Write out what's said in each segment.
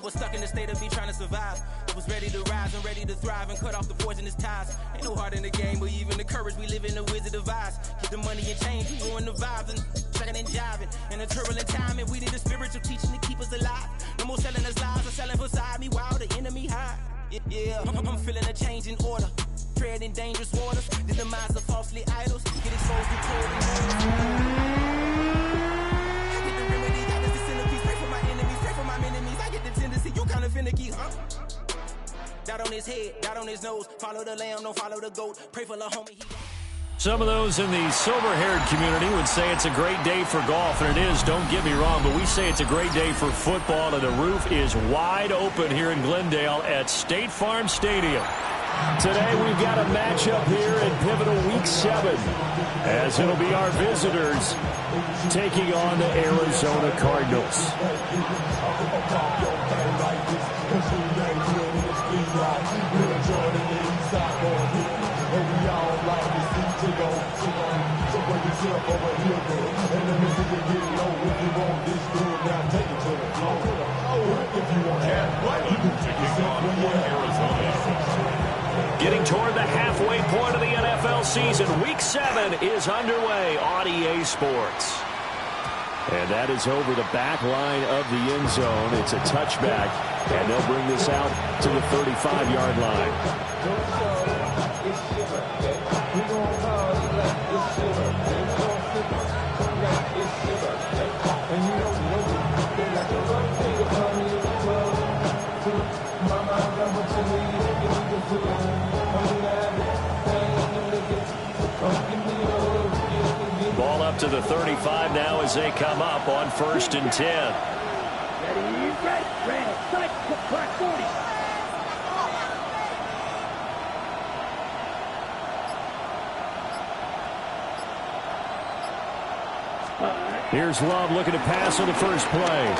was stuck in the state of me trying to survive. I was ready to rise and ready to thrive and cut off the poisonous ties. Ain't no heart in the game, but even the courage we live in the wizard of eyes. Get the money and change, we ruin the vibes and checking and jiving. In a turbulent time, and we need a spiritual teaching to keep us alive. No more selling us lies or selling beside me while the enemy hide. Yeah, I'm feeling a change in order. Treading dangerous waters. The demise of falsely idols. Get exposed to cold and get the remedy. That is the centerpiece. Pray for my enemies. Pray for my enemies. I get the tendency. You kind of finicky, huh? Dot on his head. Dot on his nose. Follow the lamb. Don't follow the goat. Pray for the homie. Some of those in the silver-haired community would say it's a great day for golf, and it is, don't get me wrong, but we say it's a great day for football, and the roof is wide open here in Glendale at State Farm Stadium. Today we've got a matchup here in pivotal Week 7, as it'll be our visitors taking on the Arizona Cardinals. Getting toward the halfway point of the NFL season, Week 7 is underway on EA Sports. And that is over the back line of the end zone. It's a touchback, and they'll bring this out to the 35-yard line. Ball up to the 35 now as they come up on 1st and 10. Ready, strike, clock 40. Here's Love looking to pass on the first play.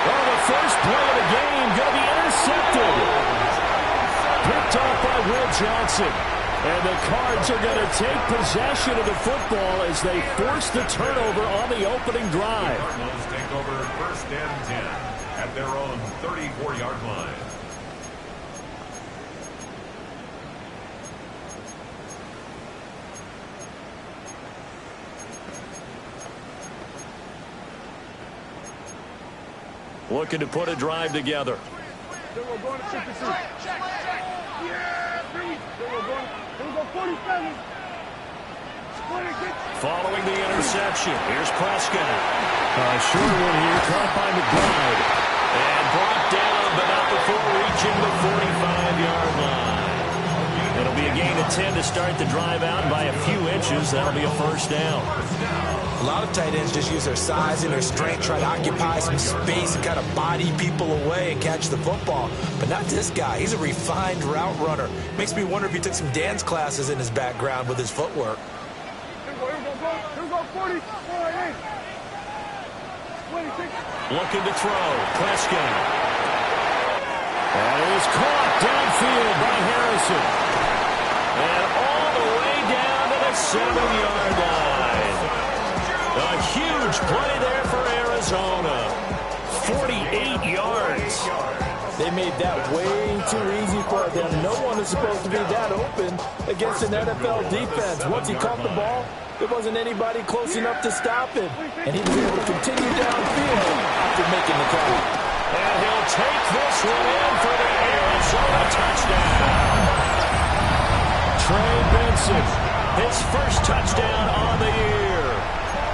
Oh, the first play of the game going to be intercepted. Picked off by Will Johnson. And the Cards are going to take possession of the football as they force the turnover on the opening drive. The Cardinals take over 1st and 10 at their own 34-yard line. Looking to put a drive together. Following the interception, here's Prescott. Short one here, caught by McBride. And brought down, but not before reaching the 45-yard line. It'll be a gain of 10 to start the drive out, and by a few inches, that'll be a first down. A lot of tight ends just use their size and their strength, try to occupy some space and kind of body people away and catch the football. But not this guy. He's a refined route runner. Makes me wonder if he took some dance classes in his background with his footwork. Here we go, 40. Looking to throw. Prescott. That is caught downfield by Harrison. And all the way down to the 7-yard line. A huge play there for Arizona. 48 yards. They made that way too easy for them. No one is supposed to be that open against an NFL defense. Once he caught the ball, there wasn't anybody close enough to stop him. And he was able to continue downfield after making the catch. And he'll take this one in for the Arizona touchdown. Trey Benson, his first touchdown on the year.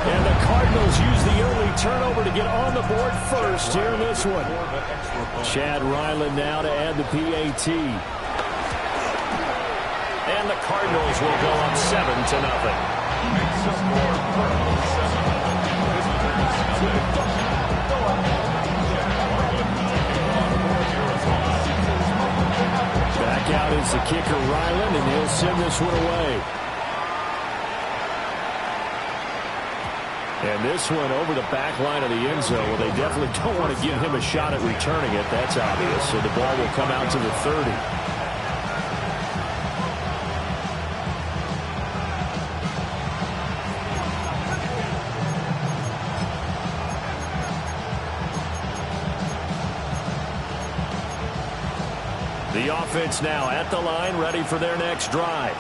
And the Cardinals use the early turnover to get on the board first here in this one. Chad Ryland now to add the PAT. And the Cardinals will go up 7-0. Back out is the kicker Ryland, and he'll send this one away. And this one over the back line of the end zone. Well, they definitely don't want to give him a shot at returning it. That's obvious. So the ball will come out to the 30. The offense now at the line, ready for their next drive.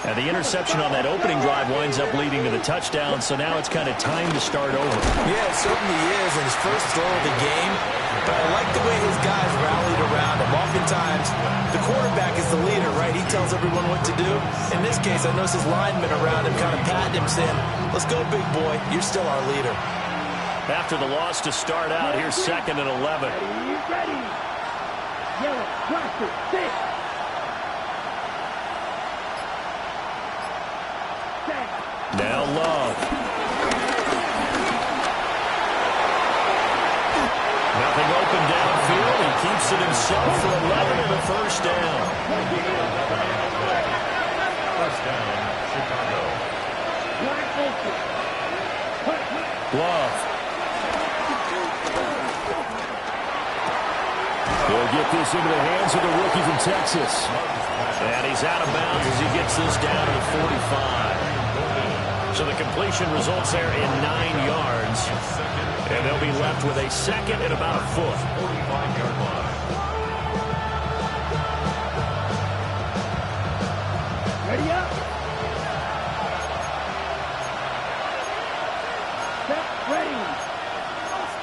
And the interception on that opening drive winds up leading to the touchdown, so now it's kind of time to start over. Yeah, it certainly is, and his first throw of the game. But I like the way his guys rallied around him. Oftentimes, the quarterback is the leader, right? He tells everyone what to do. In this case, I noticed his linemen around him kind of patting him, saying, "Let's go, big boy. You're still our leader." After the loss to start out, here's 2nd and 11. Ready. Yellow, blaster, 6. Now Love. Nothing open downfield. He keeps it himself for 11 and a first down. First down, Chicago. Love. He'll get this into the hands of the rookie from Texas. And he's out of bounds as he gets this down to the 45. So the completion results there in 9 yards. And they'll be left with a 2nd and about a foot. 45-yard line. Ready up. Set, ready.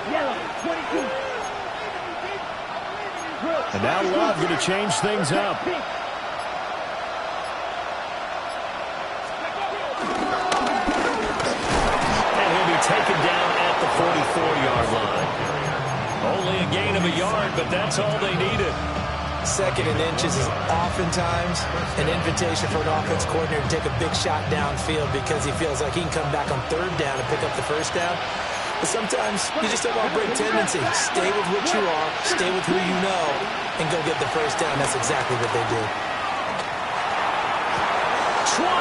Yellow, 22. And now Love going to change things up. Taken down at the 44-yard line. Only a gain of a yard, but that's all they needed. 2nd and inches is oftentimes an invitation for an offense coordinator to take a big shot downfield because he feels like he can come back on 3rd down and pick up the first down. But sometimes you just have a break tendency. Stay with what you are, stay with who you know, and go get the first down. That's exactly what they did. 20!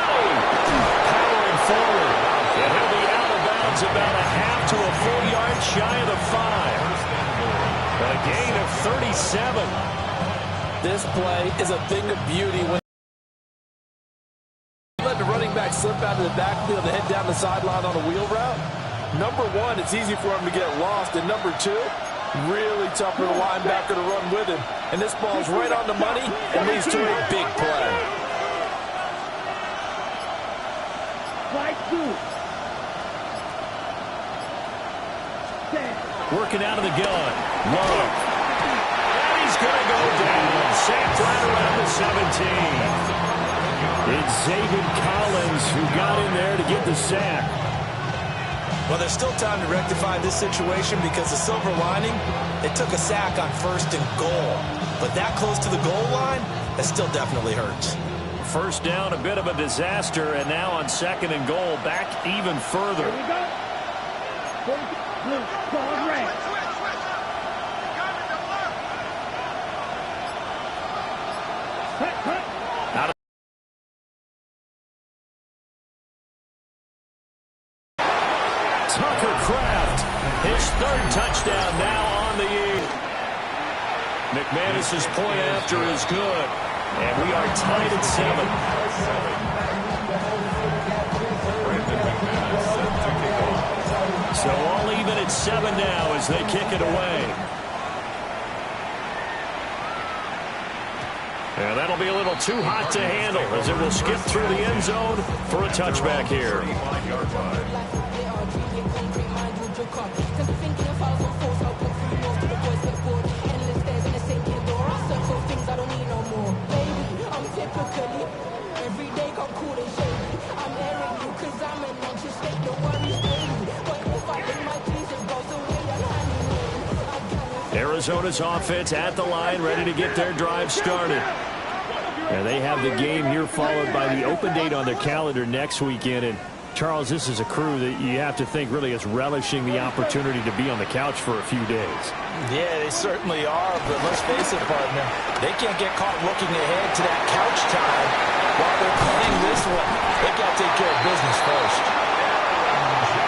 Powering forward. And he'll be out of bounds about a half to a full yard shy of the 5. A gain of 37. This play is a thing of beauty when you let the running back slip out of the backfield and head down the sideline on a wheel route. Number 1, it's easy for him to get lost. And number 2, really tough for the linebacker to run with him. And this ball's right on the money and leads to a big play. Right 2. Working out of the gun. Love. And he's going to go down. Sacked right around the 17. It's Zaven Collins who got in there to get the sack. Well, there's still time to rectify this situation because the silver lining, it took a sack on 1st and goal. But that close to the goal line, that still definitely hurts. First down, a bit of a disaster, and now on 2nd and goal, back even further. Here we go. Blue, ball red. Out of Tucker Kraft, his 3rd touchdown now on the year. McManus's point after is good, and we are tied at 7. So all even at 7 now as they kick it away. And that'll be a little too hot to handle as it will skip through the end zone for a touchback here. 35-yard line. Arizona's offense at the line, ready to get their drive started. And they have the game here followed by the open date on their calendar next weekend. And Charles, this is a crew that you have to think really is relishing the opportunity to be on the couch for a few days. Yeah, they certainly are, but let's face it, partner, they can't get caught looking ahead to that couch time while they're playing this one. They've got to take care of business first.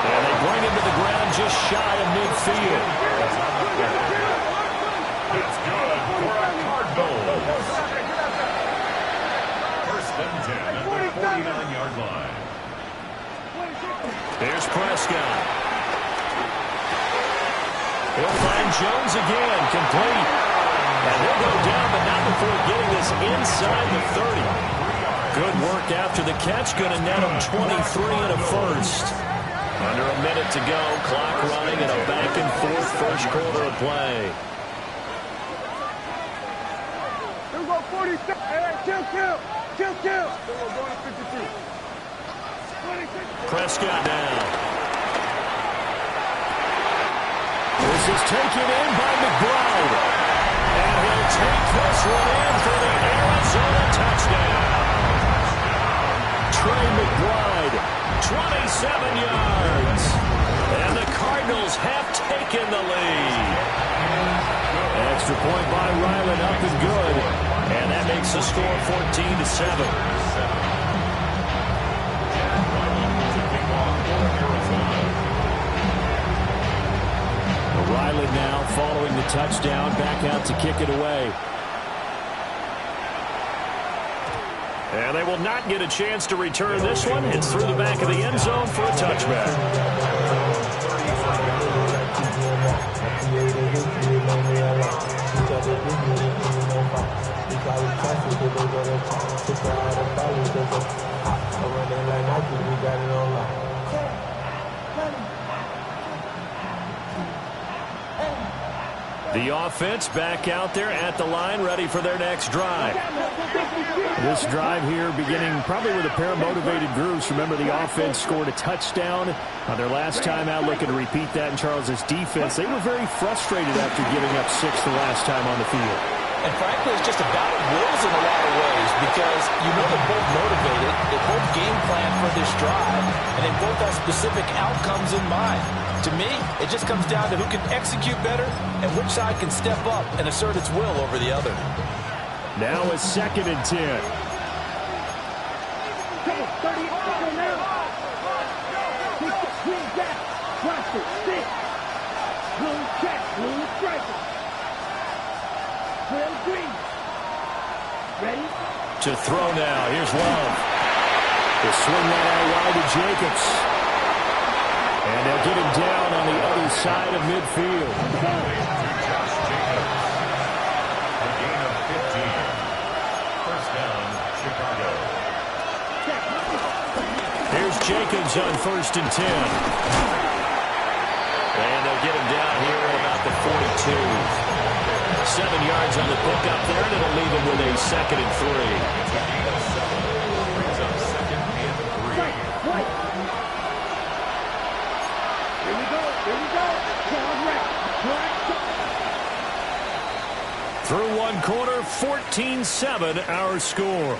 And they bring him to the ground just shy of midfield. It's good for a Cardinals. First and 10 at the 49-yard line. There's Prescott. He'll find Jones again, complete. And he'll go down, but not 30. Good work after the catch. Going to net him 23 and a first. Under a minute to go. Clock running and a back-and-forth first quarter of play. Here we go, 46. Hey, kill. Here we go, going to 52. 26. Prescott now. This is taken in by McBride. And he'll take this one in for the Arizona touchdown. Trey McBride, 27 yards. And the Cardinals have taken the lead. Extra point by Ryland, up and good. And that makes the score 14-7. Riley now following the touchdown, back out to kick it away. And they will not get a chance to return this one. It's through the back of the end zone for a touchback. The offense back out there at the line, ready for their next drive. This drive here beginning probably with a pair of motivated groups. Remember, the offense scored a touchdown on their last time out, looking to repeat that in Charles's defense. They were very frustrated after giving up 6 the last time on the field. And frankly, it's just a battle of wills in a lot of ways because you know they're both motivated, they both game plan for this drive, and they both have specific outcomes in mind. To me, it just comes down to who can execute better and which side can step up and assert its will over the other. Now a 2nd and 10. To throw now. Here's Love. They swing that out wide to Jacobs. And they'll get him down on the other side of midfield. A gain of 15. First down, Chicago. Here's Jacobs on 1st and 10. And they'll get him down here at about the 42. 7 yards on the pickup there, and it'll leave him with a 2nd and 3. Brings up 2nd and 3. Here we go. Through one quarter, 14-7 our score.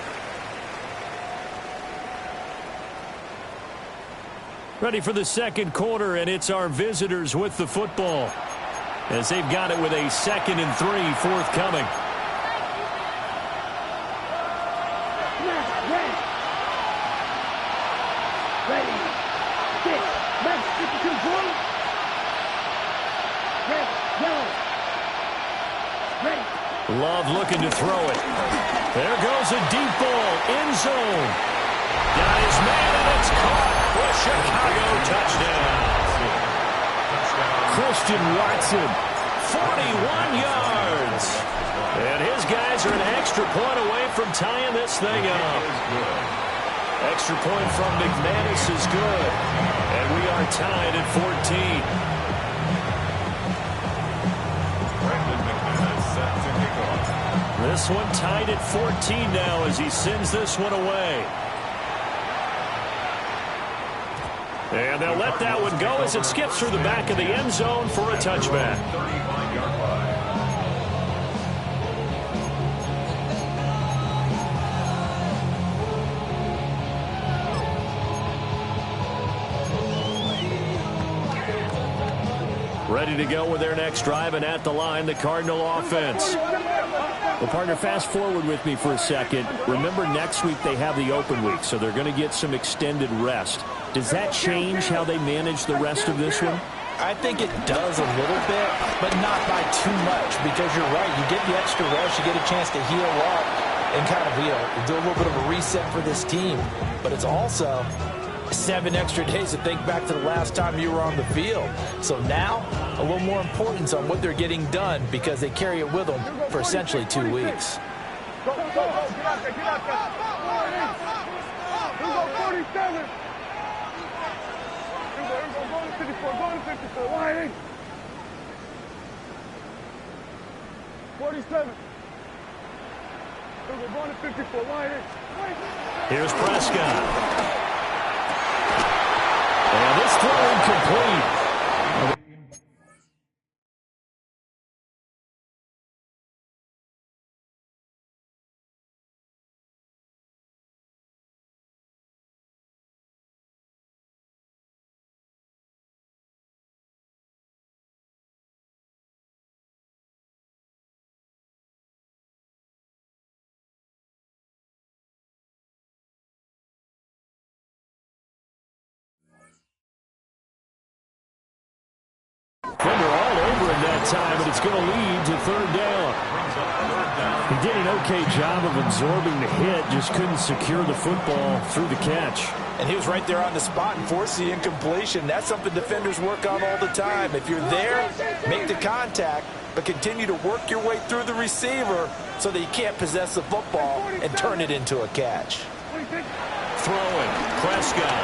Ready for the second quarter, and it's our visitors with the football, as they've got it with a 2nd and 3 forthcoming. Ready. 6. Let's get the 2 points. Ready. Love looking to throw it. There goes a deep ball, end zone. Got his man, and it's caught for a Chicago touchdown. Christian Watson, 41 yards. And his guys are an extra point away from tying this thing up. Extra point from McManus is good. And we are tied at 14. This one tied at 14 now as he sends this one away. And they'll let that one go as it skips through the back of the end zone for a touchback. 35-yard line. Ready to go with their next drive, and at the line, the Cardinal offense. Well, partner, fast forward with me for a second. Remember, next week they have the open week, so they're going to get some extended rest. Does that change how they manage the rest of this one? I think it does a little bit, but not by too much, because you're right. You get the extra rest, you get a chance to heal up and kind of, do a little bit of a reset for this team. But it's also 7 extra days to think back to the last time you were on the field. So now, a little more importance on what they're getting done because they carry it with them for essentially 2 weeks. Go. Get out there. Here we go, 47. Here we go. Go to 54. Line 8. 47. Here we go. Going to 54. Line 8. Here's Prescott. And this throw incomplete. Defender all over in that time, and it's going to lead to third down. He did an okay job of absorbing the hit, just couldn't secure the football through the catch. And he was right there on the spot and forced the incompletion. That's something defenders work on all the time. If you're there, make the contact, but continue to work your way through the receiver so that you can't possess the football and turn it into a catch. Throwing, Prescott.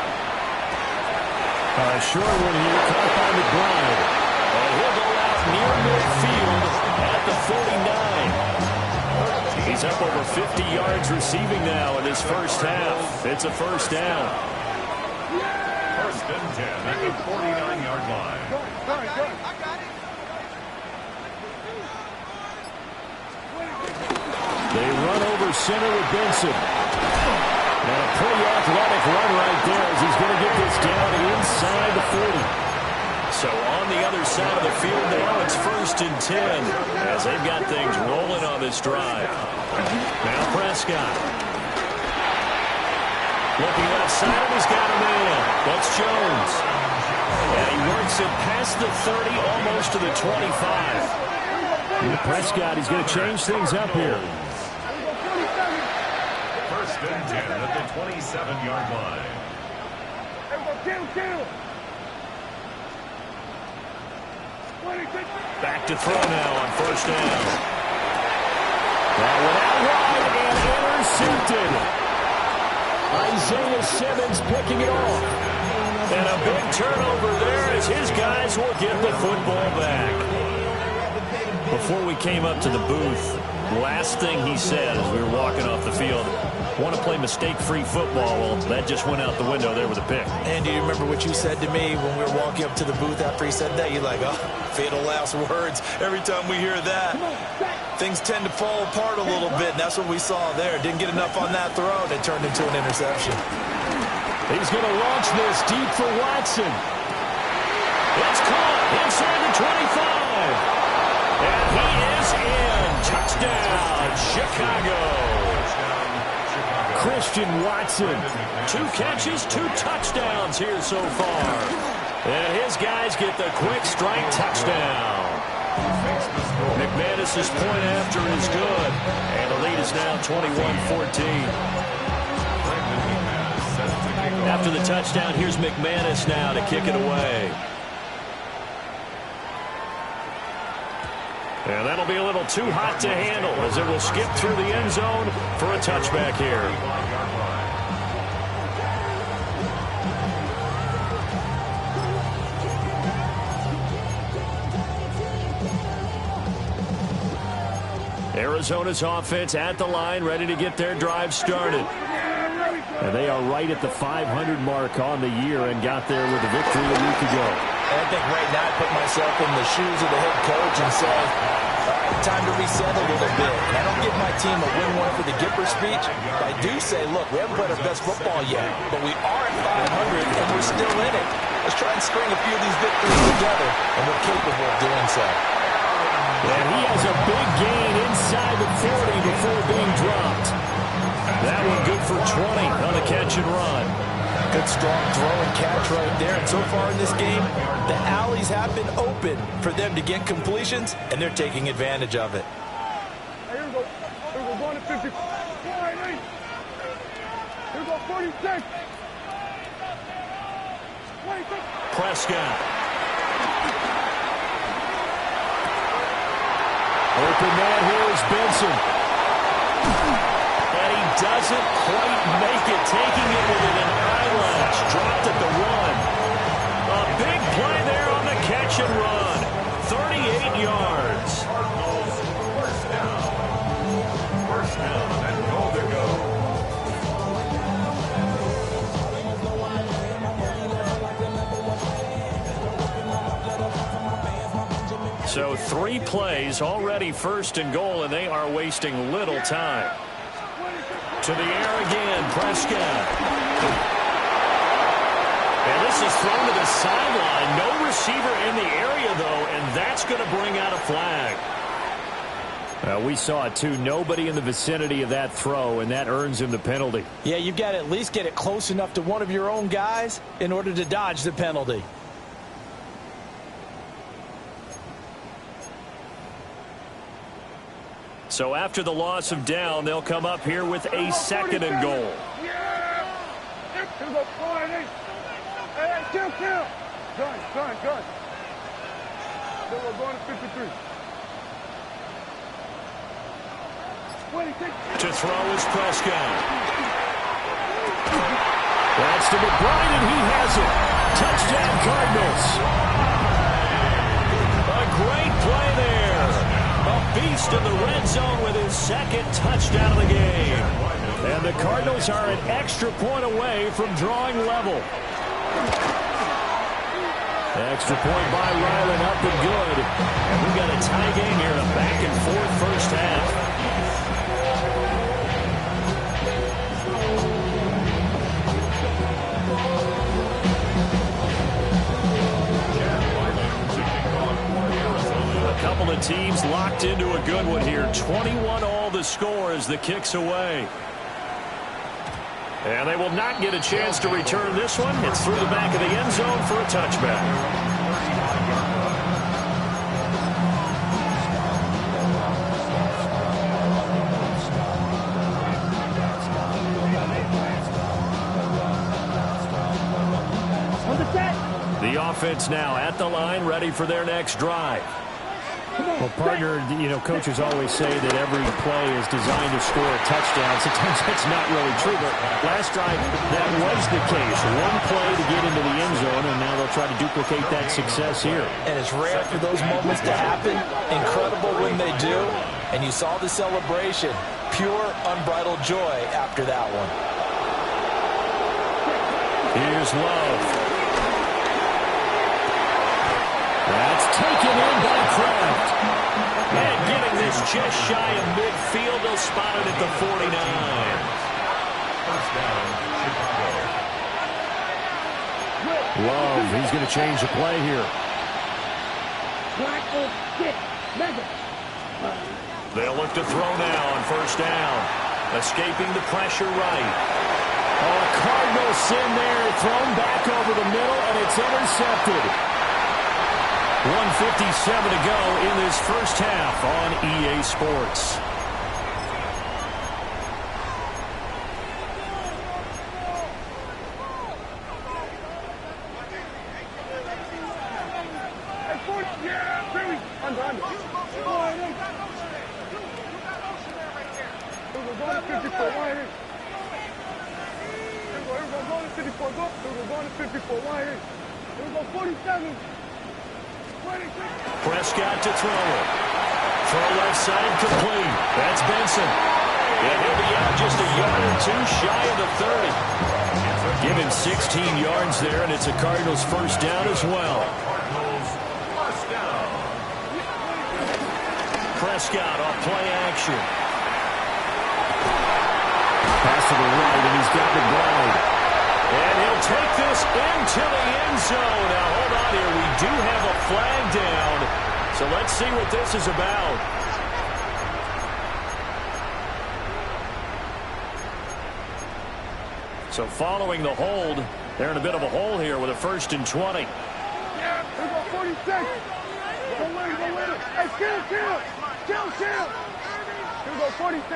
Short one here, caught by McBride. And he'll go out near midfield at the 49. He's up over 50 yards receiving now in his first half. It's a first down. First and 10 at the 49-yard line. They run over center with Benson. And a pretty athletic run right there as he's going to get this down inside the 40. So on the other side of the field now, it's first and 10 as they've got things rolling on this drive. Now Prescott. Looking outside him, he's got a man. That's Jones. And he works it past the 30, almost to the 25. And Prescott, he's going to change things up here. First and 10 at the 27-yard line. Back to throw now on first down. That went out wide and intercepted. Isaiah Simmons picking it off. And a big turnover there as his guys will get the football back. Before we came up to the booth, last thing he said as we were walking off the field, want to play mistake-free football. Well, that just went out the window there with a pick. And do you remember what you said to me when we were walking up to the booth after he said that? You're like, oh, fatal last words. Every time we hear that, things tend to fall apart a little bit, and that's what we saw there. Didn't get enough on that throw, and it turned into an interception. He's going to launch this deep for Watson. It's caught inside the 25. And he is in. Touchdown, Chicago. Christian Watson. 2 catches, 2 touchdowns here so far. And his guys get the quick strike touchdown. McManus's point after is good. And the lead is now 21-14. After the touchdown, here's McManus now to kick it away. And that'll be a little too hot to handle as it will skip through the end zone for a touchback here. Arizona's offense at the line, ready to get their drive started. And they are right at the 500 mark on the year and got there with a victory a week ago. And I think right now I put myself in the shoes of the head coach and say, all right, time to reset a little bit. And I don't give my team a win one for the Gipper speech, but I do say, look, we haven't played our best football yet, but we are at 500 and we're still in it. Let's try and string a few of these victories together, and we're capable of doing so. And he has a big gain inside the 40 before being dropped. That one good for 20 on the catch and run. Good strong throw and catch right there. And so far in this game, the alleys have been open for them to get completions, and they're taking advantage of it. Hey, here we go. Here we go. Going to 50. Here we go. 46. Prescott. Open man here is Benson. doesn't quite make it, taking it within an eyelash. Dropped at the 1. A big play there on the catch and run. 38 yards. First down and goal to go. So 3 plays, already first and goal, and they are wasting little time. To the air again, Prescott. And this is thrown to the sideline. No receiver in the area, though, and that's going to bring out a flag. We saw it, too. Nobody in the vicinity of that throw, and that earns him the penalty. Yeah, you've got to at least get it close enough to one of your own guys in order to dodge the penalty. So after the loss of down, they'll come up here with a second and goal. Kill. Gun. Then we're going to 53. To throw is Prescott. That's to McBride, and he has it. Touchdown, Cardinals. A great play there. A beast in the red zone with his second touchdown of the game. And the Cardinals are an extra point away from drawing level. Extra point by Ryland, up and good. And we've got a tie game here, a back-and-forth first half. A couple of teams locked into a good one here. 21-all the score as the kick's away. And they will not get a chance to return this one. It's through the back of the end zone for a touchback. The offense now at the line, ready for their next drive. Well, partner, coaches always say that every play is designed to score a touchdown. Sometimes that's not really true, but last drive, that was the case. One play to get into the end zone, and now they'll try to duplicate that success here. And it's rare for those moments to happen. Incredible when they do. And you saw the celebration. Pure, unbridled joy after that one. Here's Love. That's taken in by Kraft. And getting this just shy of midfield, they'll spot it at the 49. First down, Chicago. Love, he's going to change the play here. They'll look to throw now on first down. Escaping the pressure right. Oh, a Cardinal sin there, thrown back over the middle, and it's intercepted. 1:57 to go in this first half on EA Sports. Prescott to throw it. Throw left side complete. That's Benson. And he'll be out just a yard or two shy of the 30. Give him 16 yards there, and it's a Cardinals first down as well. Prescott off play action. Pass to the right, and he's got McBride. And he'll take this into the end zone. Now, hold on here. We do have a flag down. So let's see what this is about. So following the hold, they're in a bit of a hole here with a 1st and 20. Yeah, here go 46. Go later. Hey, chill. Here go 46.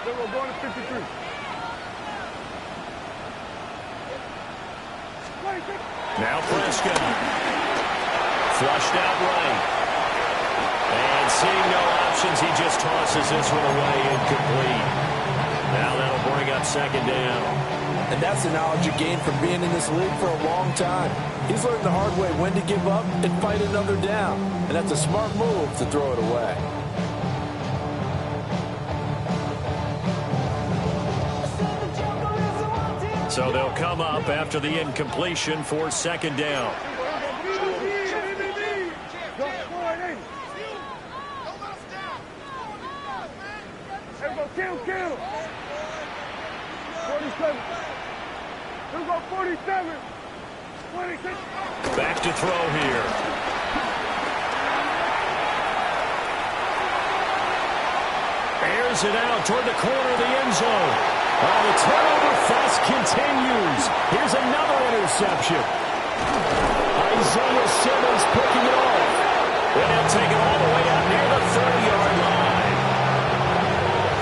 Then we're going to 53. Now Prescott. Flushed out right. And seeing no options, he just tosses this one away incomplete. second down. And that's the knowledge you gain from being in this league for a long time. He's learned the hard way when to give up and fight another down. And that's a smart move to throw it away. So they'll come up after the incompletion for second down. Kill. 47. Let's go 47. 26. Back to throw here. Airs it out toward the corner of the end zone. Oh, the turnover fest continues. Here's another interception. Isaiah Simmons picking it off. And they'll take it all the way out near the 30-yard line.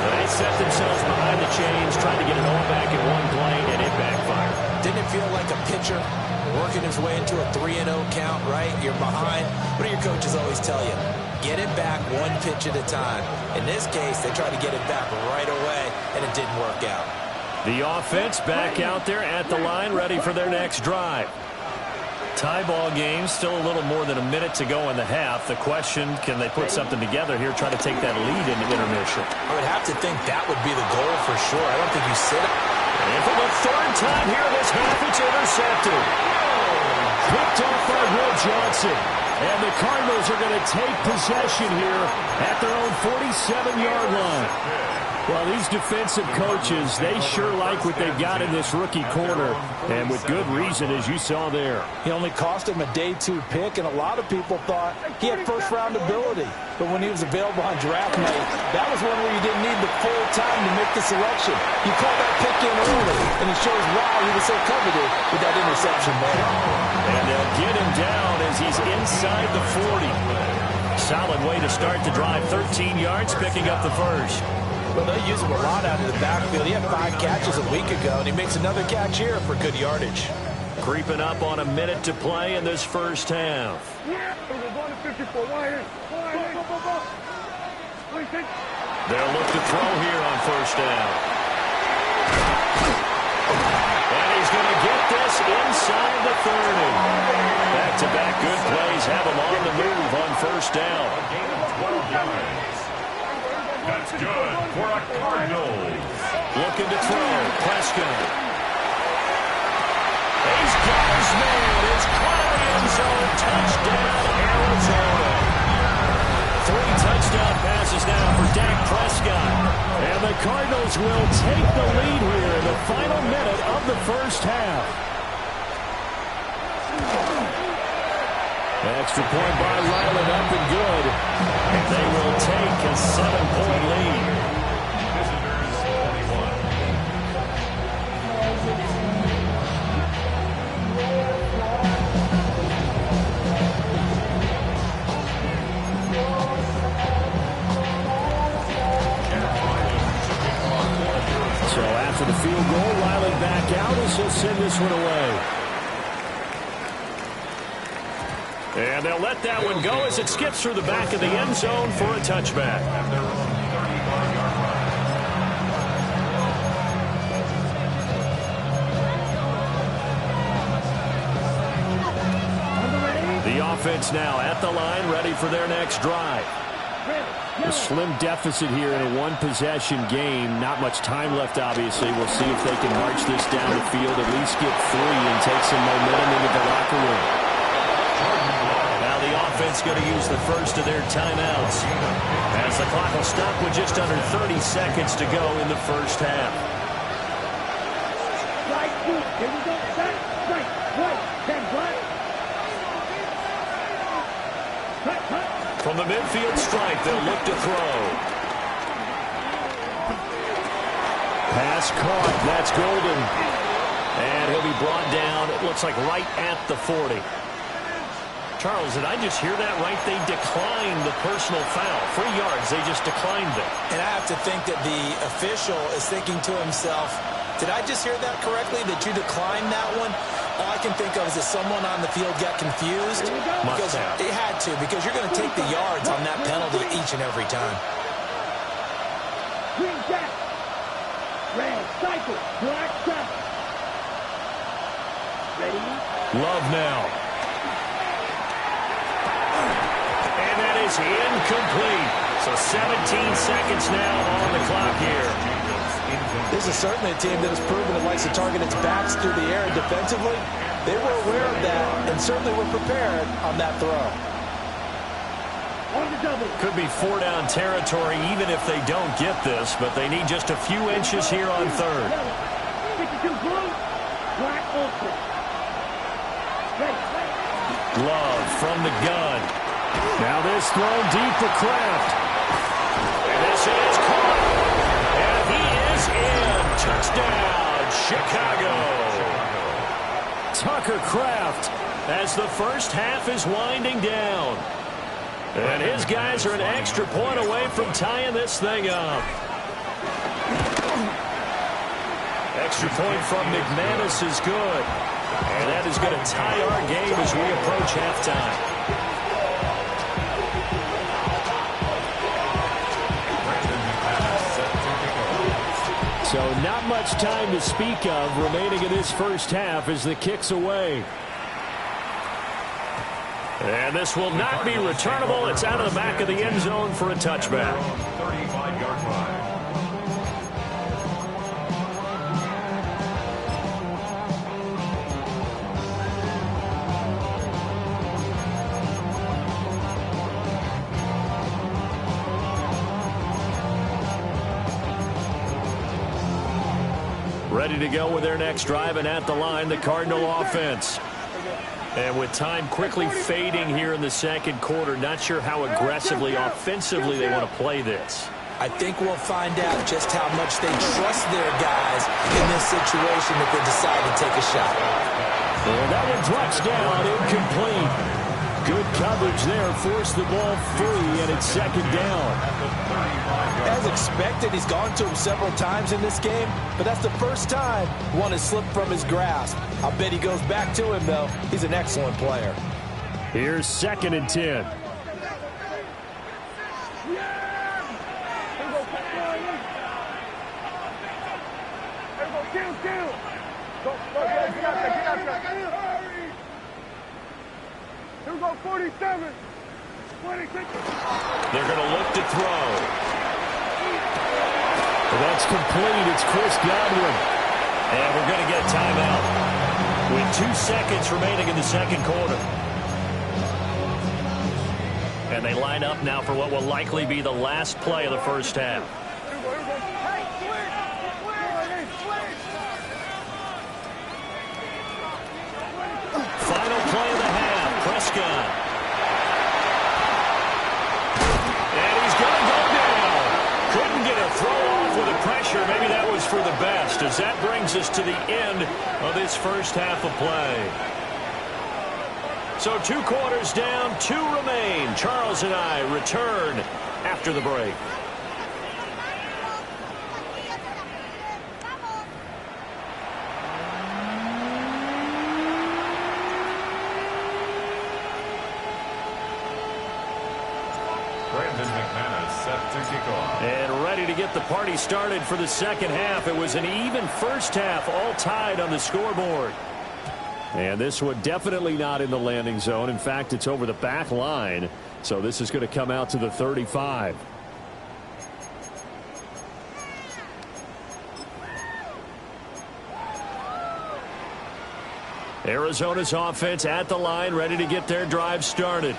They set themselves behind the chains, trying to get it all back in one play, and it backfired. Didn't it feel like a pitcher working his way into a 3-0 count, right? You're behind. What do your coaches always tell you? Get it back one pitch at a time. In this case, they tried to get it back right away, and it didn't work out. The offense back out there at the line, ready for their next drive. Tie ball game, still a little more than a minute to go in the half. The question, can they put something together here, try to take that lead into intermission? I would have to think that would be the goal for sure. I don't think you sit it. And for the third time here this half, it's intercepted. Picked off by Will Johnson. And the Cardinals are going to take possession here at their own 47-yard line. Well, these defensive coaches, they sure like what they've got in this rookie corner, and with good reason, as you saw there. He only cost him a day 2 pick, and a lot of people thought he had first-round ability. But when he was available on draft night, that was one where you didn't need the full time to make the selection. You called that pick in early, and it shows why he was so coveted with that interception there. And they'll get him down as he's inside the 40. Solid way to start the drive, 13 yards, picking up the first. Well, they use him a lot out of the backfield. He had 5 catches a week ago, and he makes another catch here for good yardage. Creeping up on a minute to play in this first half. They'll look to throw here on first down. And he's going to get this inside the 30. Back-to-back good plays have him on the move on first down. That's good for a Cardinals. Looking to throw. Prescott. He's got his man. It's caught in the end zone. Touchdown, Arizona. 3 touchdown passes now for Dak Prescott. And the Cardinals will take the lead here in the final minute of the first half. Extra point by Ryland, up and good. And they will take a 7-point lead. Visitors 21. So after the field goal, Riley back out as he'll send this one away. And they'll let that one go as it skips through the back of the end zone for a touchback. The offense now at the line, ready for their next drive. A slim deficit here in a one-possession game. Not much time left, obviously. We'll see if they can march this down the field, at least get 3 and take some momentum into the locker room. Now the offense going to use the first of their timeouts as the clock will stop with just under 30 seconds to go in the first half. From the midfield stripe, they'll look to throw. Pass caught. That's Golden. And he'll be brought down, it looks like right at the 40. Charles, did I just hear that right? They declined the personal foul. 3 yards, they just declined it. And I have to think that the official is thinking to himself, did I just hear that correctly, that you declined that one? All I can think of is that someone on the field got confused. Because it had to, because you're going to take the yards on that penalty each and every time. Red, cycle, black, cycle. Ready? Love now. And that is incomplete. So 17 seconds now on the clock here. This is certainly a team that has proven it likes to target its backs through the air, and defensively, they were aware of that and certainly were prepared on that throw. Could be 4-down territory even if they don't get this, but they need just a few inches here on third. Love from the gun. Now this thrown deep for Kraft. And this is caught. And he is in. Touchdown, Chicago. Tucker Kraft as the first half is winding down. And his guys are an extra point away from tying this thing up. Extra point from McManus is good. And that is going to tie our game as we approach halftime. So not much time to speak of remaining in this first half as the kick's away. And this will not be returnable. It's out of the back of the end zone for a touchback. 35-yard line. Ready to go with their next drive, and at the line, the Cardinal offense. And with time quickly fading here in the second quarter, not sure how aggressively, offensively they want to play this. I think we'll find out just how much they trust their guys in this situation if they decide to take a shot. And that one drops down, incomplete. Good coverage there, forced the ball free, and it's second down. As expected, he's gone to him several times in this game, but that's the first time one has slipped from his grasp. I bet he goes back to him, though. He's an excellent player. Here's 2nd and 10. Here we go, 47. 26. They're going to look to throw. Well, that's complete. It's Chris Godwin. And we're going to get timeout with 2 seconds remaining in the second quarter. And they line up now for what will likely be the last play of the first half. Final play of the half, Prescott. And he's going to go down. Couldn't get a throw off with the pressure. Maybe that was for the best, as that brings us to the end of this first half of play. So 2 quarters down, 2 remain. Charles and I return after the break. And ready to get the party started for the second half. It was an even first half, all tied on the scoreboard. And this one definitely not in the landing zone. In fact, it's over the back line. So this is going to come out to the 35. Arizona's offense at the line, ready to get their drive started.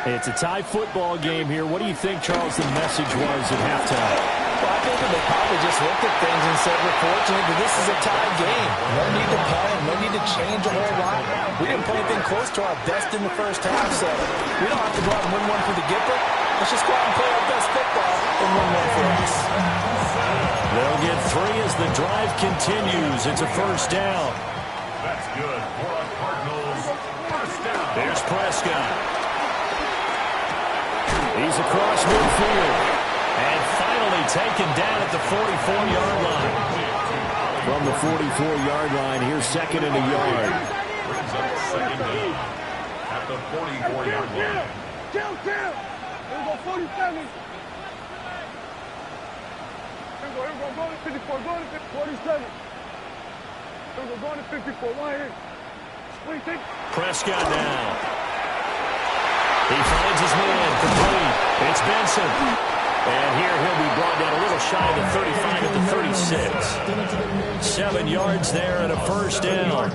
It's a tie football game here. What do you think, Charles, the message was at halftime? Well, I think that they probably just looked at things and said, we're fortunate that this is a tie game. No need to panic, no need to change a whole lot. We didn't play anything close to our best in the first half, so we don't have to go out and win one for the Gipper. Let's just go out and play our best football and win one for us. They'll get 3 as the drive continues. It's a first down. That's good for a Cardinals first down. There's Prescott. He's across midfield. And finally taken down at the 44-yard line. From the 44-yard line, here's 2nd and a yard. Brings up second down at the 44-yard line. Kill. Here we go, 47. Here we go, Go to 54. Go to 47. Go to 54. Line in. Prescott now. He finds his man complete. It's Benson. And here he'll be brought down a little shy of the 35 at the 36. 7 yards there and a first down.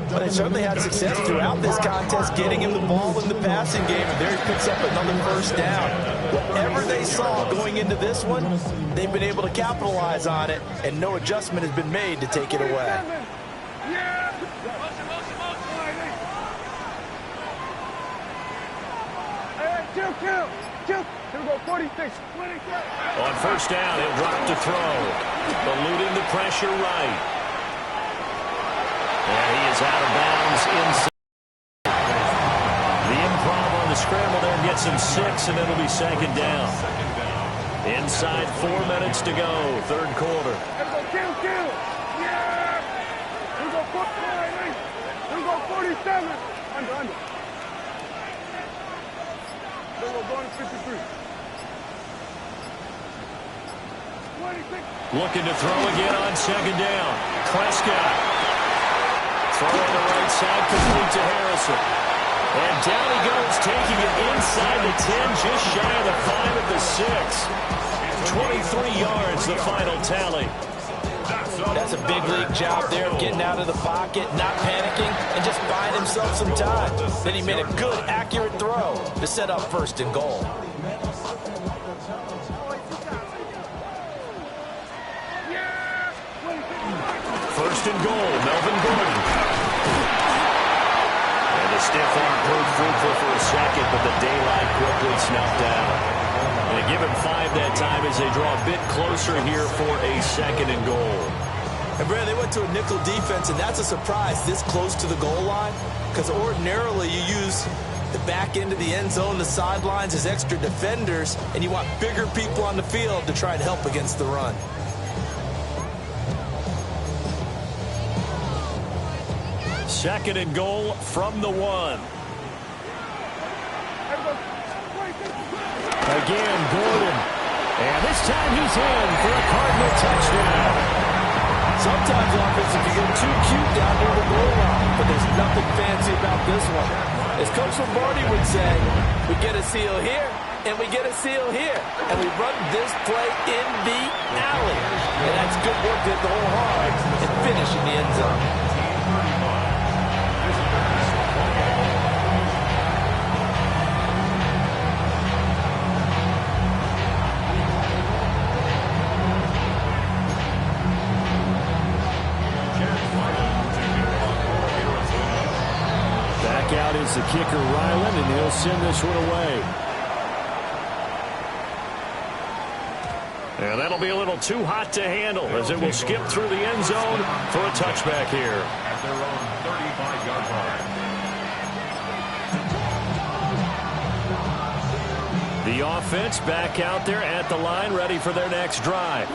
But they certainly had success throughout this contest getting him the ball in the passing game. And there he picks up another first down. Whatever they saw going into this one, they've been able to capitalize on it, and no adjustment has been made to take it away. Here we go, 46. On first down, he'll drop to throw. Eluding the pressure right. And he is out of bounds inside. The improv on the scramble there gets him 6, and it'll be second down. Inside 4 minutes to go, third quarter. Kill. Yeah. Here we go, 47. Under. We're going to 53. 26. Looking to throw again on second down. Prescott. Throw on the right side, complete to Harrison. And down he goes, taking it inside the 10, just shy of the 5 at the 6. 23 yards, the final tally. That's a big league job there of getting out of the pocket, not panicking, and just buying himself some time. Then he made a good, accurate throw to set up first and goal. First and goal, Melvin Gordon. And the stiff arm proved fruitful for a second, but the daylight quickly snuffed out. And they give him 5 that time as they draw a bit closer here for a second and goal. And, Brad, they went to a nickel defense, and that's a surprise this close to the goal line, because ordinarily you use the back end of the end zone, the sidelines as extra defenders, and you want bigger people on the field to try and help against the run. Second and goal from the 1. Again, Gordon. And this time he's in for a Cardinal touchdown. Sometimes offensive can get too cute down near the goal line, but there's nothing fancy about this one. As Coach Lombardi would say, we get a seal here, and we get a seal here, and we run this play in the alley. And that's good work to hit the hole hard and finish in the end zone. Out is the kicker, Ryland, and he'll send this one away. And that'll be a little too hot to handle as it will skip through the end zone for a touchback here. At their own 35-yard line. The offense back out there at the line, ready for their next drive.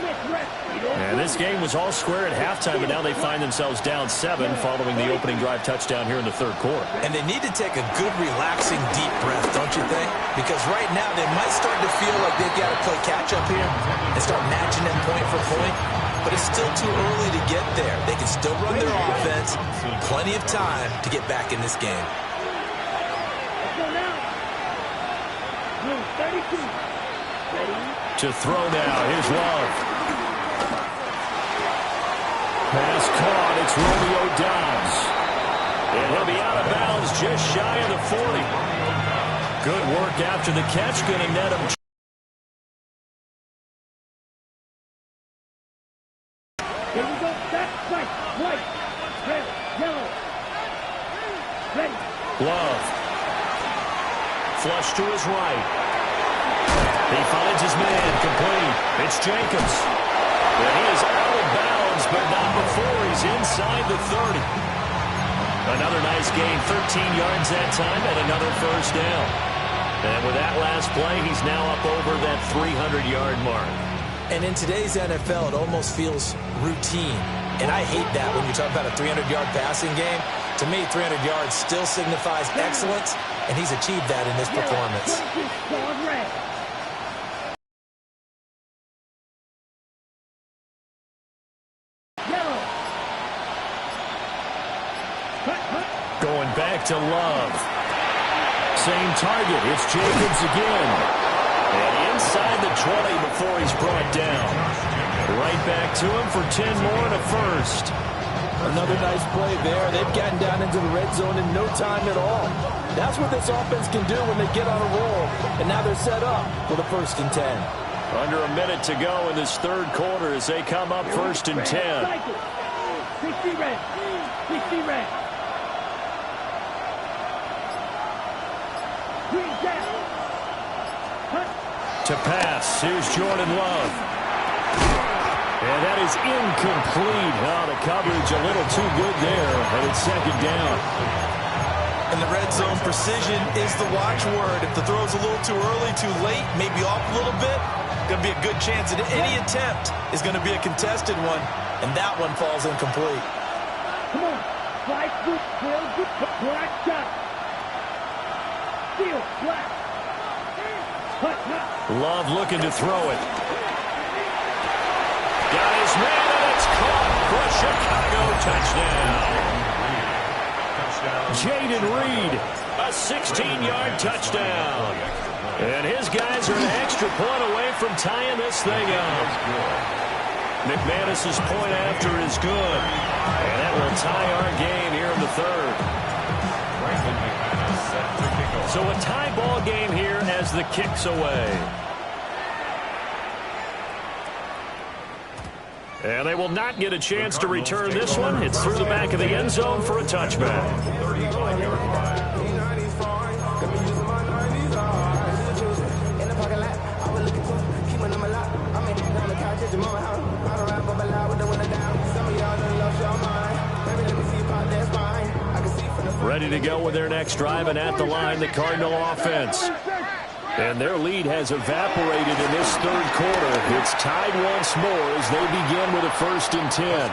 And this game was all square at halftime, but now they find themselves down 7 following the opening drive touchdown here in the third quarter. And they need to take a good, relaxing, deep breath, don't you think? Because right now they might start to feel like they've got to play catch-up here and start matching them point for point. But it's still too early to get there. They can still run their offense. Plenty of time to get back in this game. To throw now, here's Love. Pass caught, it's Romeo Doubs. And he'll be out of bounds just shy of the 40. Good work after the catch, going to net him. Here we go, back, right, red, yellow, ready. Love. Flush to his right. He finds his man, complete. It's Jacobs. And he is out of bounds, but not before he's inside the 30. Another nice gain, 13 yards that time, and another first down. And with that last play, he's now up over that 300-yard mark. And in today's NFL, it almost feels routine. And I hate that when you talk about a 300-yard passing game. To me, 300 yards still signifies excellence, and he's achieved that in this performance. Going back to Love. Same target. It's Jacobs again. And inside the 20 before he's brought down. Right back to him for 10 more and a first. Another nice play there. They've gotten down into the red zone in no time at all. That's what this offense can do when they get on a roll. And now they're set up for the 1st and 10. Under a minute to go in this third quarter as they come up 1st and 10. 60 red. 60 red. To pass, here's Jordan Love. And that is incomplete. Oh, the coverage a little too good there, and it's 2nd down. In the red zone, precision is the watchword. If the throw's a little too early, too late, maybe off a little bit, going to be a good chance that any attempt is going to be a contested one, and that one falls incomplete. Come on. Fly good, trail good, black shot. Steal, black. Love looking to throw it. Got his man, and it's caught for a Chicago touchdown. Jaden Reed, a 16-yard touchdown. And his guys are an extra point away from tying this thing up. McManus's point after is good. And that will tie our game here in the 3rd. So a tie ball game here as the kick's away. And they will not get a chance to return this one. It's through the back of the end zone for a touchback. Ready to go with their next drive, and at the line, the Cardinal offense. And their lead has evaporated in this third quarter. It's tied once more as they begin with a 1st and 10.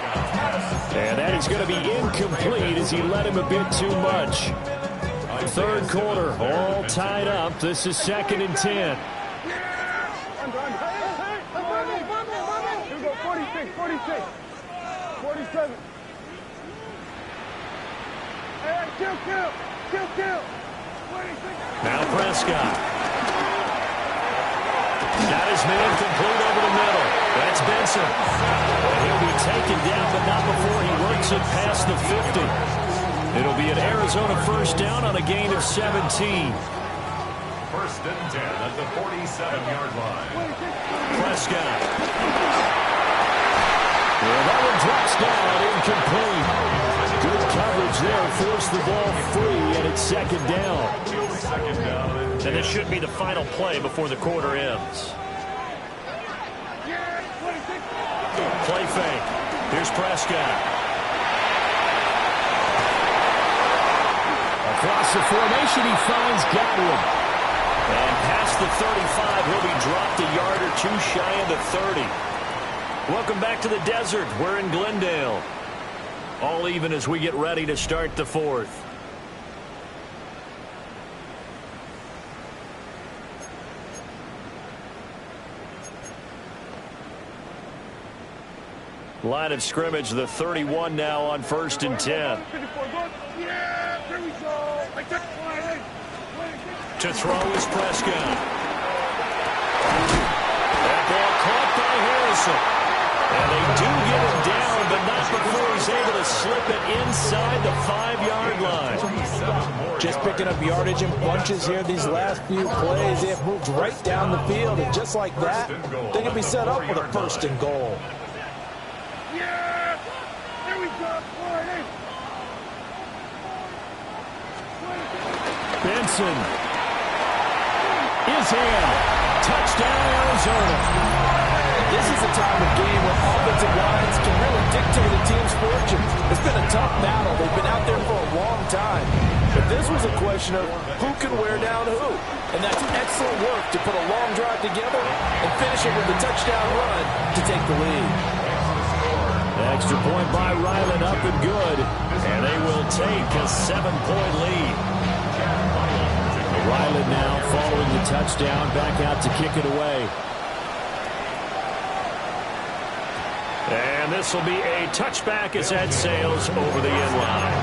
And that is going to be incomplete as he let him a bit too much. Third quarter, all tied up. This is 2nd and 10. Here we go, 46, 46, 47. Hey, kill. Now Prescott. Got his man complete over the middle. That's Benson. And he'll be taken down, but not before he works it past the 50. It'll be an Arizona 1st down on a gain of 17. 1st and 10 at the 47-yard line. Prescott. Well, that one drops down, incomplete. Good coverage there, forced the ball free, and it's 2nd down. And this should be the final play before the quarter ends. Play fake. Here's Prescott. Across the formation, he finds Godwin. And past the 35, he'll be dropped a yard or two shy of the 30. Welcome back to the desert. We're in Glendale. All even as we get ready to start the 4th. Line of scrimmage, the 31 now on 1st and 10. To throw is Prescott. That ball caught by Harrison. And they do get him down, but not before he's able to slip it inside the 5-yard line. Just picking up yardage in bunches here these last few plays. They have moved right down the field, and just like that, they can be set up with a 1st and goal. Benson is in. Touchdown, Arizona. This is a time of game where offensive lines can really dictate a team's fortune. It's been a tough battle. They've been out there for a long time. But this was a question of who can wear down who. And that's excellent work to put a long drive together and finish it with a touchdown run to take the lead. Extra point by Ryland, up and good. And they will take a 7-point lead. Ryland now following the touchdown, back out to kick it away. And this will be a touchback as that sails over the end line.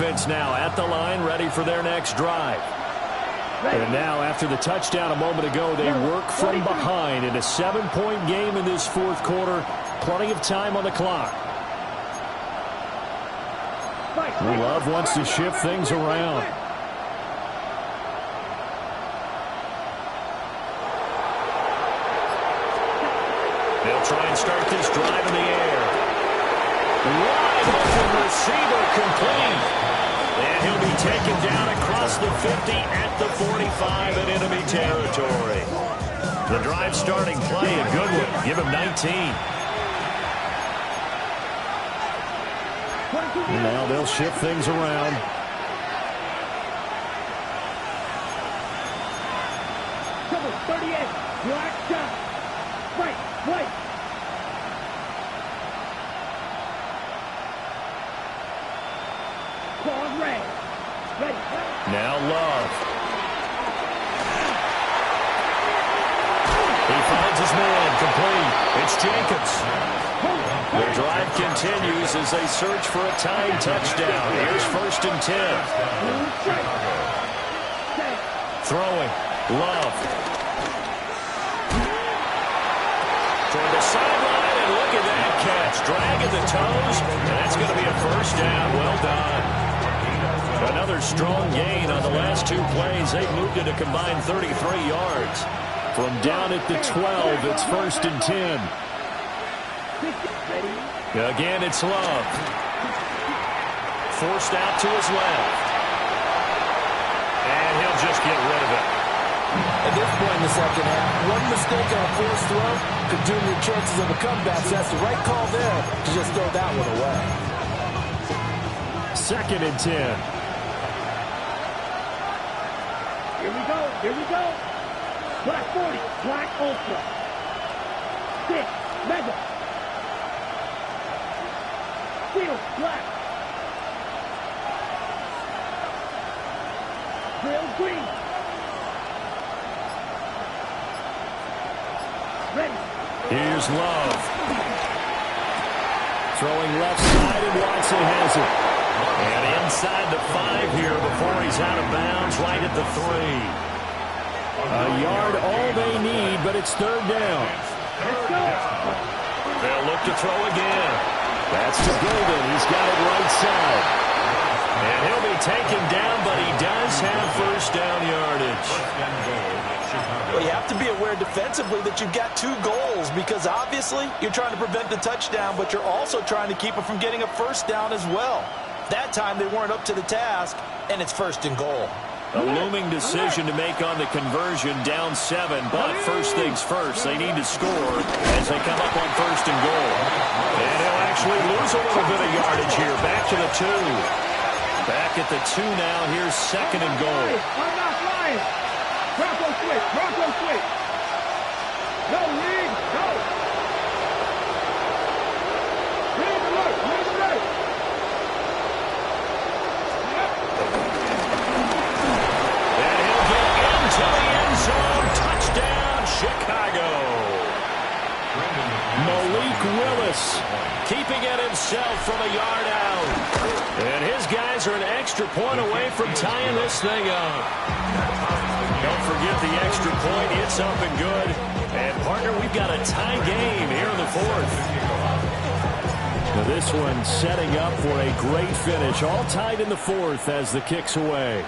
offense now at the line, ready for their next drive. And now, after the touchdown a moment ago, they work from behind in a 7-point game in this fourth quarter. Plenty of time on the clock. Love wants to shift things around. They'll try and start this drive in the air. Wide open receiver complete. And he'll be taken down across the 50 at the 45 in enemy territory. The drive starting play, a good one. Give him 19. Now they'll shift things around. Double 38. Black shot. Right. Claw red. Ready. Now Love. He finds his man complete. It's Jacobs. The drive continues as they search for a tying touchdown. Here's 1st and 10. Throwing. Love. Toward the sideline, and look at that catch. Dragging the toes, and that's going to be a 1st down. Well done. Another strong gain on the last 2 plays. They've moved it a combined 33 yards. From down at the 12, it's 1st and 10. Again, it's Love. Forced out to his left. And he'll just get rid of it. At this point in the second half, one mistake on a forced throw could doom your chances of a comeback. So that's the right call there to just throw that one away. 2nd and 10. Here we go. Black 40. Black Ultra. 6. Mega. Steel. Black. Trail green. Ready. Here's Love. Throwing left side, and Watson has it. And inside the 5 here before he's out of bounds, right at the 3. A yard all they need, but it's 3rd down. They'll look to throw again. That's to Golden. He's got it right side. And he'll be taken down, but he does have 1st down yardage. Well, you have to be aware defensively that you've got 2 goals because obviously you're trying to prevent the touchdown, but you're also trying to keep it from getting a 1st down as well. That time they weren't up to the task, and it's 1st and goal. A looming decision to make on the conversion, down 7, but first things first, they need to score as they come up on 1st and goal. And he'll actually lose a little bit of yardage here, back to the 2. Back at the 2 now, here's 2nd and goal. I'm not flying. Bronco switch. No, lead, go. Lead the left. And he'll get into the end zone. Touchdown, Chicago. Malik Willis keeping it himself from a yard out. And his guys are an extra point away from tying this thing up. Don't forget the extra point. It's up and good. And, partner, we've got a tie game here in the 4th. Now this one setting up for a great finish. All tied in the 4th as the kick's away.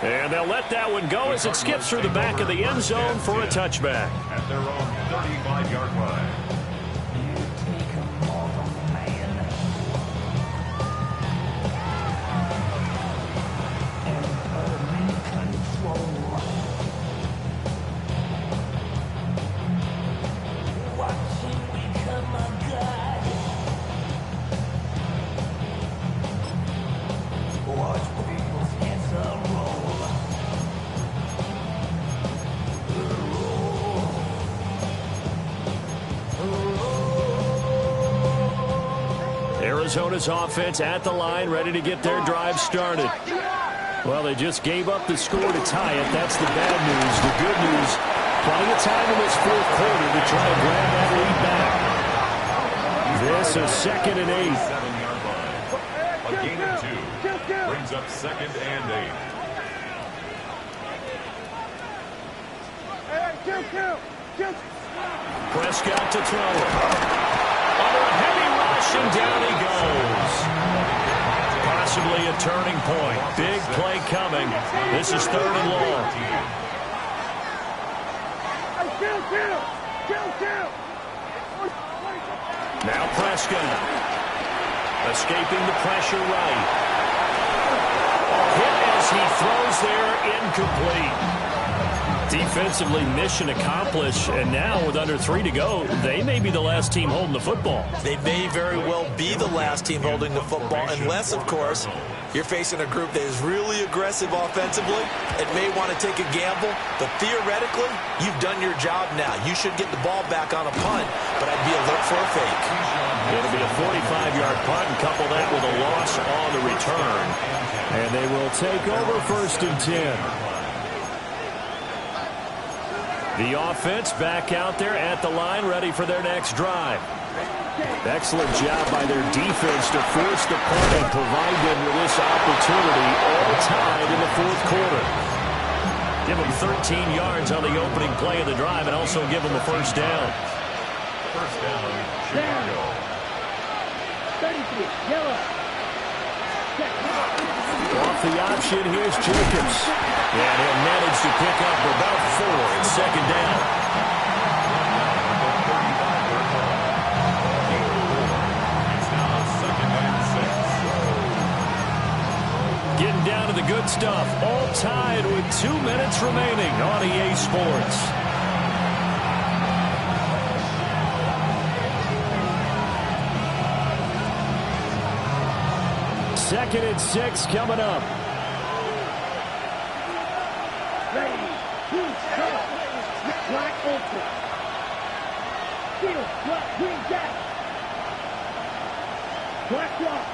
And they'll let that one go as it skips through the back of the end zone for a touchback. At their own 35-yard line. Arizona's offense at the line, ready to get their drive started. Well, they just gave up the score to tie it. That's the bad news. The good news, plenty of time in this 4th quarter to try to grab that lead back. This is 2nd and 8. brings up 2nd and 8. Kill. Prescott to throw it. Under a heavy rush, and down he goes. Possibly a turning point. Big play coming. This is 3rd and long. Kill. Now Prescott. Escaping the pressure right. Hit as he throws there, incomplete. Defensively, mission accomplished, and now with under 3 to go, they may be the last team holding the football. They may very well be the last team holding the football, unless, of course, you're facing a group that is really aggressive offensively and may want to take a gamble. But theoretically, you've done your job now. You should get the ball back on a punt, but I'd be alert for a fake. It'll be a 45-yard punt, and couple that with a loss on the return. And they will take over 1st and 10. The offense back out there at the line, ready for their next drive. Excellent job by their defense to force the punt and provide them with this opportunity, all tied in the 4th quarter. Give them 13 yards on the opening play of the drive and also give them a 1st down. 1st down, Chicago. 33, yellow. Off the option, here's Jacobs. And he'll manage to pick up about 4 in 2nd down. It's now 2nd and 6. Getting down to the good stuff. All tied with 2 minutes remaining on EA Sports. Second and 6 coming up. Ready, 2, go. Black open. Field, black, green, jack. Black lock.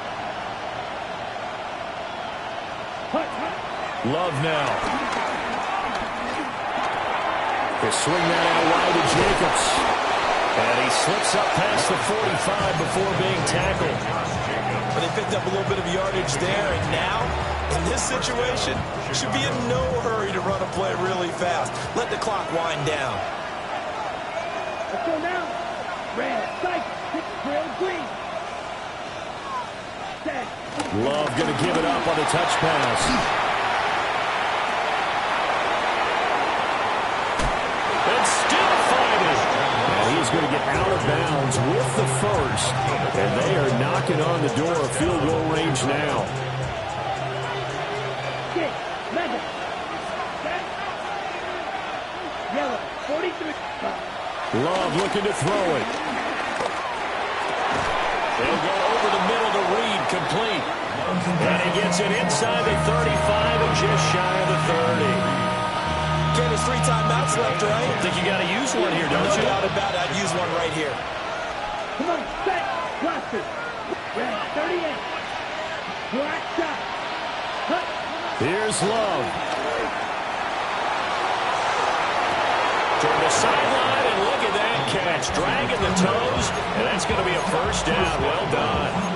Love now. They swing that out wide to Jacobs. And he slips up past the 45 before being tackled. But they picked up a little bit of yardage there, and now, in this situation, should be in no hurry to run a play really fast. Let the clock wind down. Let's go now. Red, sight, grill, green. Set. Love going to give it up on the touch pass. And still fighting. And he's going to get out of bounds with the 1st. And they are knocking on the door of field goal range now. 6, 11. Yellow, 43. Love looking to throw it. They'll go over the middle to Reed, complete. And he gets it inside the 35 and just shy of the 30. Ken, there's 3 timeouts left, right? I think you got to use one here, don't you? No doubt about it. I'd use one right here. Come on, set. Blaster. Red, 38. Black shot. Cut. Here's Love. Toward the sideline, and look at that catch. Dragging the toes, and that's going to be a 1st down. Well done.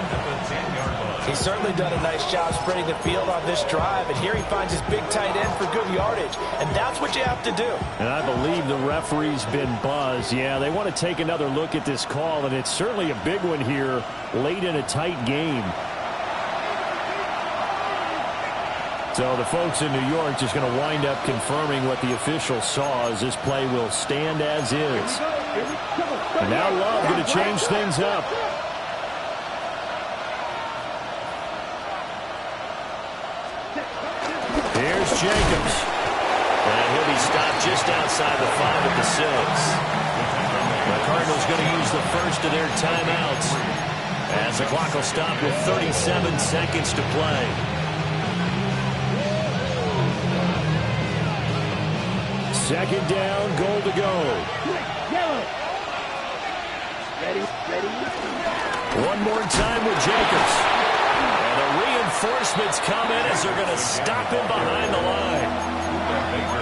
He's certainly done a nice job spreading the field on this drive, and here he finds his big tight end for good yardage, and that's what you have to do. And I believe the referee's been buzzed. Yeah, they want to take another look at this call, and it's certainly a big one here late in a tight game. So the folks in New York just going to wind up confirming what the official saw, as this play will stand as is. And now Love going to change things up. Here's Jacobs. And he'll be stopped just outside the 5 at the 6. The Cardinals going to use the 1st of their timeouts, as the clock will stop with 37 seconds to play. Second down, goal to go. Yellow. Ready. One more time with Jacobs. And the reinforcements come in as they're going to stop him behind the line.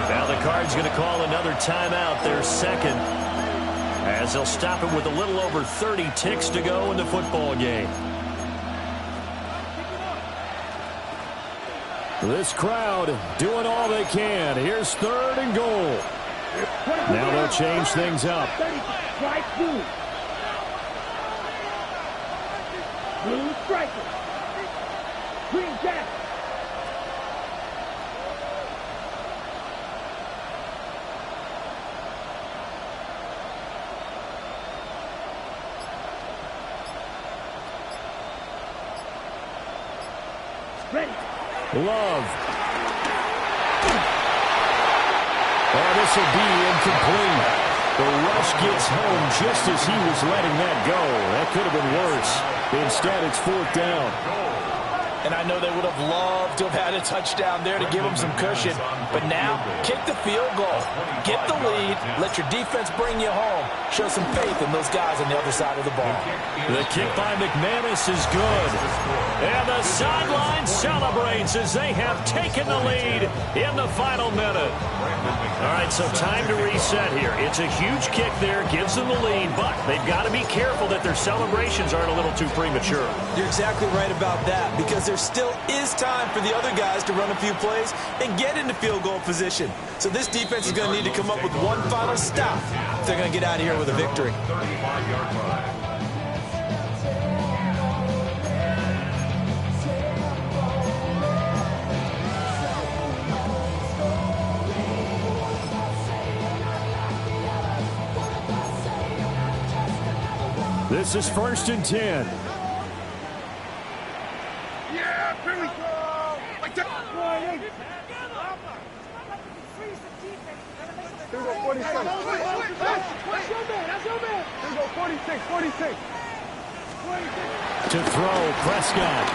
Now the Cards going to call another timeout, their 2nd, as they'll stop him with a little over 30 ticks to go in the football game. This crowd doing all they can. Here's 3rd and goal. Now they'll change things up. Blue striker. Green jacket. Ready. Love. Oh, this will be incomplete. The rush gets home just as he was letting that go. That could have been worse. Instead, it's 4th down. And I know they would have loved to have had a touchdown there to give them some cushion. But now, kick the field goal. Get the lead. Let your defense bring you home. Show some faith in those guys on the other side of the ball. The kick by McManus is good. And the sideline celebrates as they have taken the lead in the final minute. All right, so time to reset here. It's a huge kick there, gives them the lead, but they've got to be careful that their celebrations aren't a little too premature. You're exactly right about that, because there still is time for the other guys to run a few plays and get into field goal position. So this defense is going to need to come up with one final stop if they're going to get out of here with a victory. 35-yard line. This is 1st and 10. Yeah, here we go. Like that. Here we go, 46. That's your man. That's your man. Here we go, 46, 46. 46. To throw, Prescott.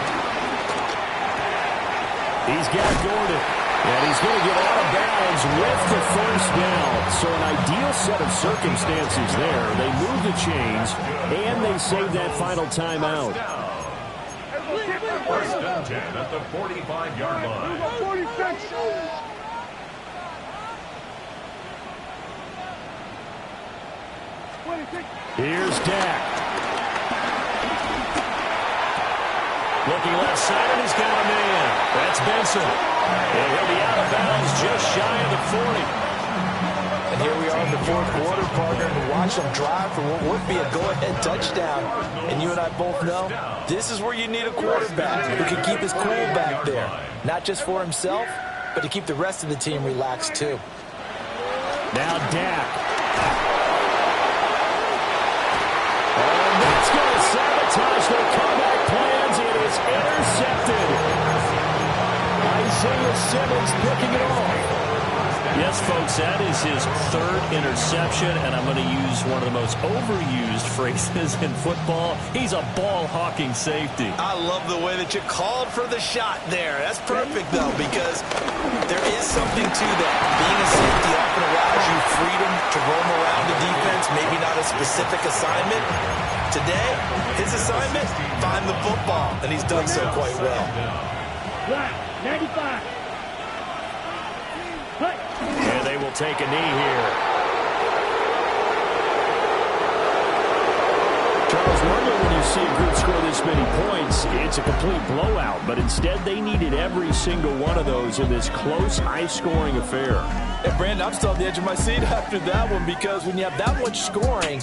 He's got Gordon. And he's going to get out of bounds with the 1st down. So an ideal set of circumstances there. They move the chains, and they save that final timeout. 1st and 10 at the 45-yard line. 46. Here's Dak. Looking left side, and he's got a man. That's Benson. And he'll be out of bounds just shy of the 40. And here we are in the 4th quarter, partner, to watch them drive for what would be a go-ahead touchdown. And you and I both know this is where you need a quarterback who can keep his cool back there. Not just for himself, but to keep the rest of the team relaxed, too. Now Dak. And that's going to sabotage their comeback plans. It is intercepted. Isaiah Simmons picking it off. Yes, folks, that is his 3rd interception, and I'm going to use one of the most overused phrases in football. He's a ball-hawking safety. I love the way that you called for the shot there. That's perfect, though, because there is something to that. Being a safety often allows you freedom to roam around the defense, maybe not a specific assignment. Today, his assignment, find the football, and he's done so quite well. Right, 95. And they will take a knee here. Charles, normally when you see a group score this many points, it's a complete blowout. But instead, they needed every single one of those in this close, high-scoring affair. And, Brandon, I'm still on the edge of my seat after that one, because when you have that much scoring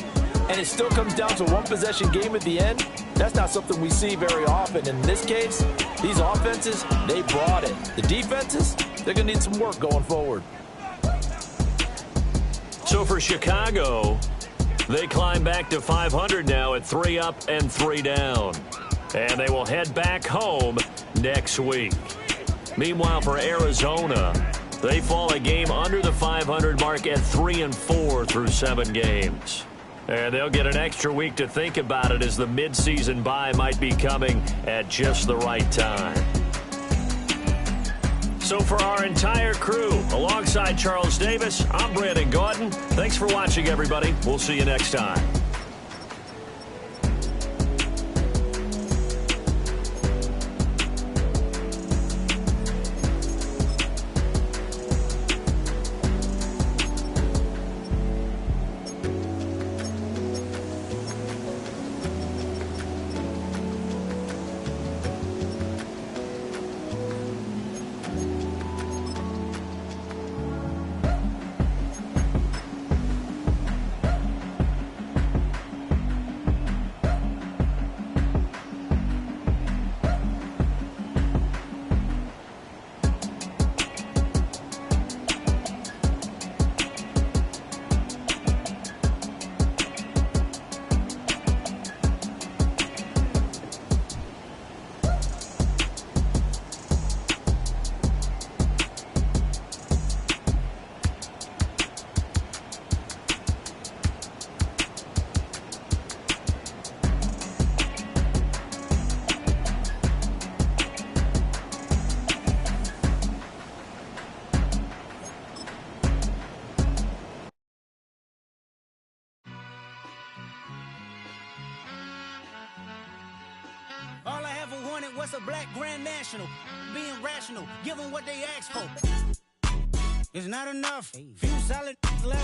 and it still comes down to one possession game at the end, that's not something we see very often. In this case, these offenses, they brought it. The defenses, they're going to need some work going forward. So for Chicago, they climb back to 500 now at 3 up and 3 down. And they will head back home next week. Meanwhile, for Arizona, they fall a game under the 500 mark at 3-4 through 7 games. And they'll get an extra week to think about it, as the midseason bye might be coming at just the right time. So for our entire crew, alongside Charles Davis, I'm Brandon Gaudin. Thanks for watching, everybody. We'll see you next time. What's a black grand national? Being rational, give them what they ask for. It's not enough. Few solid left.